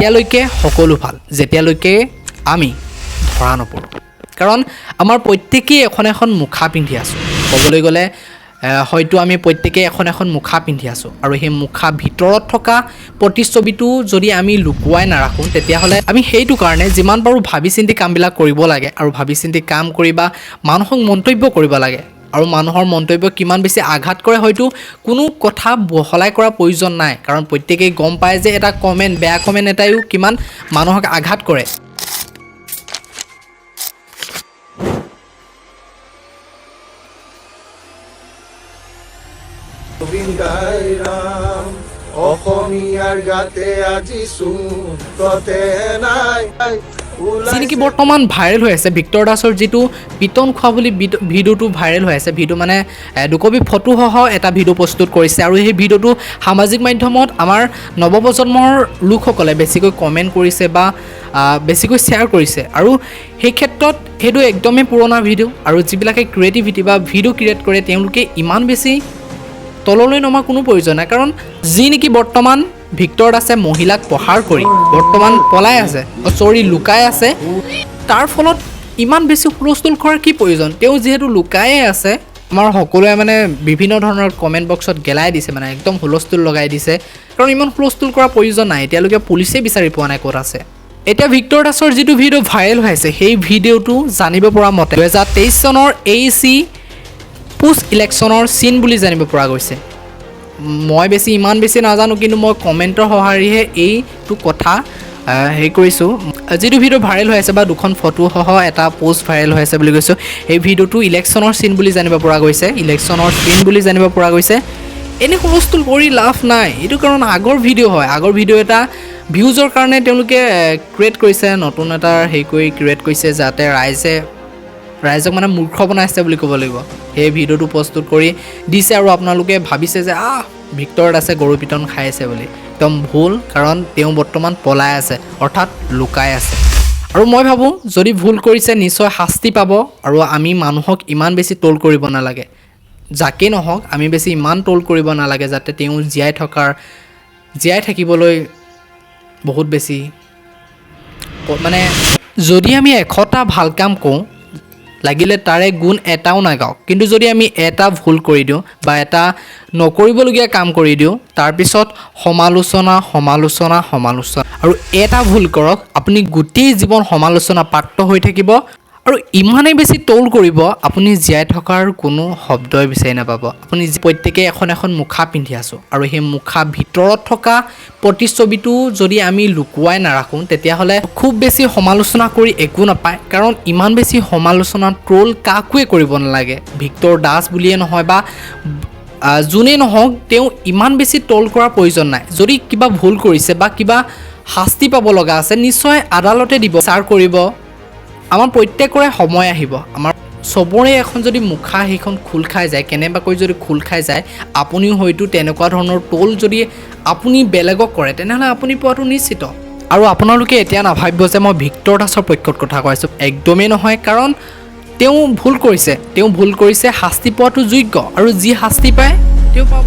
তেতিয়ালৈকে সকলো ভাল যেতিয়ালৈকে আমি ধৰা নপৰোঁ কাৰণ আমাৰ প্ৰত্যেকেই এখন এখন মুখা পিন্ধি আছোঁ ক'বলৈ গ'লে হয়তো আমি প্ৰত্যেকেই এখন এখন মুখা পিন্ধি আছোঁ আৰু সেই মুখা ভিতৰত থকা প্ৰতিচ্ছবিটো যদি আমি লুকুৱাই নাৰাখোঁ তেতিয়াহ'লে আমি সেইটো কাৰণে যিমান পাৰোঁ ভাবি চিন্তি কামবিলাক কৰিব লাগে আৰু ভাবি চিন্তি কাম কৰি বা মানুহক মন্তব্য কৰিব লাগে আৰু মানুহৰ মন্তব্য কিমান বেছি আঘাত কৰে হয়তো কোনো কথা বহলাই কৰা প্ৰয়োজন নাই কাৰণ প্ৰত্যেকেই গম পায় যে এটা কমেণ্ট বেয়া কমেণ্ট এটাইও কিমান মানুহক আঘাত কৰে যিনেকি বৰ্তমান ভাইৰেল হৈ আছে ভিক্টৰ দাসৰ যিটো পিটন খোৱা বুলি ভিডিঅ'টো ভাইৰেল হৈ আছে ভিডিঅ' মানে দুকপি ফটোসহ এটা ভিডিঅ' প্ৰস্তুত কৰিছে আৰু সেই ভিডিঅ'টো সামাজিক মাধ্যমত আমাৰ নৱপ্ৰজন্মৰ লোকসকলে বেছিকৈ কমেণ্ট কৰিছে বা বেছিকৈ শ্বেয়াৰ কৰিছে আৰু সেই ক্ষেত্ৰত সেইটো একদমেই পুৰণা ভিডিঅ' আৰু যিবিলাকে ক্ৰিয়েটিভিটি বা ভিডিঅ' ক্ৰিয়েট কৰে তেওঁলোকে ইমান বেছি তললৈ নমা কোনো প্ৰয়োজন নাই কাৰণ যি নেকি বৰ্তমান ভিক্টৰ দাসে মহিলাক প্ৰহাৰ কৰি বৰ্তমান পলাই আছে লুকাই আছে তাৰ ফলত ইমান বেছি হুলস্থুল কৰাৰ কি প্ৰয়োজন তেওঁ যিহেতু লুকায়ে আছে আমাৰ সকলোৱে মানে বিভিন্ন ধৰণৰ কমেণ্ট বক্সত গেলাই দিছে মানে একদম হুলস্থুল লগাই দিছে কাৰণ ইমান হুলস্থুল কৰাৰ প্ৰয়োজন নাই এতিয়ালৈকে পুলিচে বিচাৰি পোৱা নাই ক'ত আছে এতিয়া ভিক্টৰ দাসৰ যিটো ভিডিঅ' ভাইৰেল হৈ আছে সেই ভিডিঅ'টো জানিব পৰা মতে 2023 চনৰ AC পোষ্ট ইলেকশ্যনৰ চিন বুলি জানিব পৰা গৈছে মই ইমান বেছি নাজানো কিন্তু মই কমেণ্টৰ সহায়েৰেহে এইটো কথা হেৰি কৰিছোঁ যিটো ভিডিঅ' ভাইৰেল হৈ আছে বা দুখন ফটোসহ এটা পোষ্ট ভাইৰেল হৈ আছে বুলি কৈছোঁ এই ভিডিঅ'টো ইলেকশ্যনৰ চিন বুলি জানিব পৰা গৈছে এনে হুলস্থুল কৰি লাভ নাই এইটো কাৰণ আগৰ ভিডিঅ' হয় আগৰ ভিডিঅ' এটা ভিউজৰ কাৰণে তেওঁলোকে ক্ৰিয়েট কৰিছে নতুন এটা হেৰি কৰি ক্ৰিয়েট কৰিছে যাতে ৰাইজক মানে মূৰ্খ বনাইছে বুলি ক'ব লাগিব সেই ভিডিঅ'টো প্ৰস্তুত কৰি দিছে আৰু আপোনালোকে ভাবিছে যে ভিক্টৰ দাসে গৰু পিটন খাই আছে বুলি একদম ভুল কাৰণ তেওঁ বৰ্তমান পলাই আছে অৰ্থাৎ লুকাই আছে আৰু মই ভাবোঁ যদি ভুল কৰিছে নিশ্চয় শাস্তি পাব আৰু আমি মানুহক ইমান বেছি ট্ৰল কৰিব নালাগে যাকে নহওক আমি বেছি ইমান ট্ৰল কৰিব নালাগে যাতে তেওঁ জীয়াই থাকিবলৈ বহুত বেছি মানে যদি আমি 100টা ভাল কাম কৰোঁ লাগিলে তাৰে গুণ এটাও নাগাওক কিন্তু যদি আমি এটা ভুল কৰি দিওঁ বা এটা নকৰিবলগীয়া কাম কৰি দিওঁ তাৰপিছত সমালোচনা আৰু এটা ভুল কৰক আপুনি গোটেই জীৱন সমালোচনা প্ৰাপ্ত হৈ থাকিব আৰু ইমানেই বেছি ট্ৰল কৰিব আপুনি জীয়াই থকাৰ কোনো শব্দই বিচাৰি নাপাব আপুনি প্ৰত্যেকেই এখন এখন মুখা পিন্ধি আছোঁ আৰু সেই মুখা ভিতৰত থকা প্ৰতিচ্ছবিটো যদি আমি লুকুৱাই নাৰাখোঁ তেতিয়াহ'লে খুব বেছি সমালোচনা কৰি একো নাপায় কাৰণ ইমান বেছি সমালোচনা ট্ৰল কাকোৱে কৰিব নালাগে ভিক্টৰ দাস বুলিয়ে নহয় বা যোনেই নহওক তেওঁ ইমান বেছি ট্ৰল কৰাৰ প্ৰয়োজন নাই যদি কিবা ভুল কৰিছে বা কিবা শাস্তি পাব লগা আছে নিশ্চয় আদালতে দিব বিচাৰ কৰিব আমাৰ প্ৰত্যেকৰে সময় আহিব আমাৰ চবৰে এখন যদি মুখা সেইখন খোল খাই যায় কেনেবাকৈ যদি খোল খাই যায় আপুনিও হয়তো তেনেকুৱা ধৰণৰ ট্ৰল যদি আপুনি বেলেগক কৰে তেনেহ'লে আপুনি পোৱাটো নিশ্চিত আৰু আপোনালোকে এতিয়া নাভাবিব যে মই ভিক্টৰ দাসৰ পক্ষত কথা কৈছোঁ একদমেই নহয় কাৰণ তেওঁ ভুল কৰিছে শাস্তি পোৱাটো যোগ্য আৰু যি শাস্তি পায় তেওঁ পাব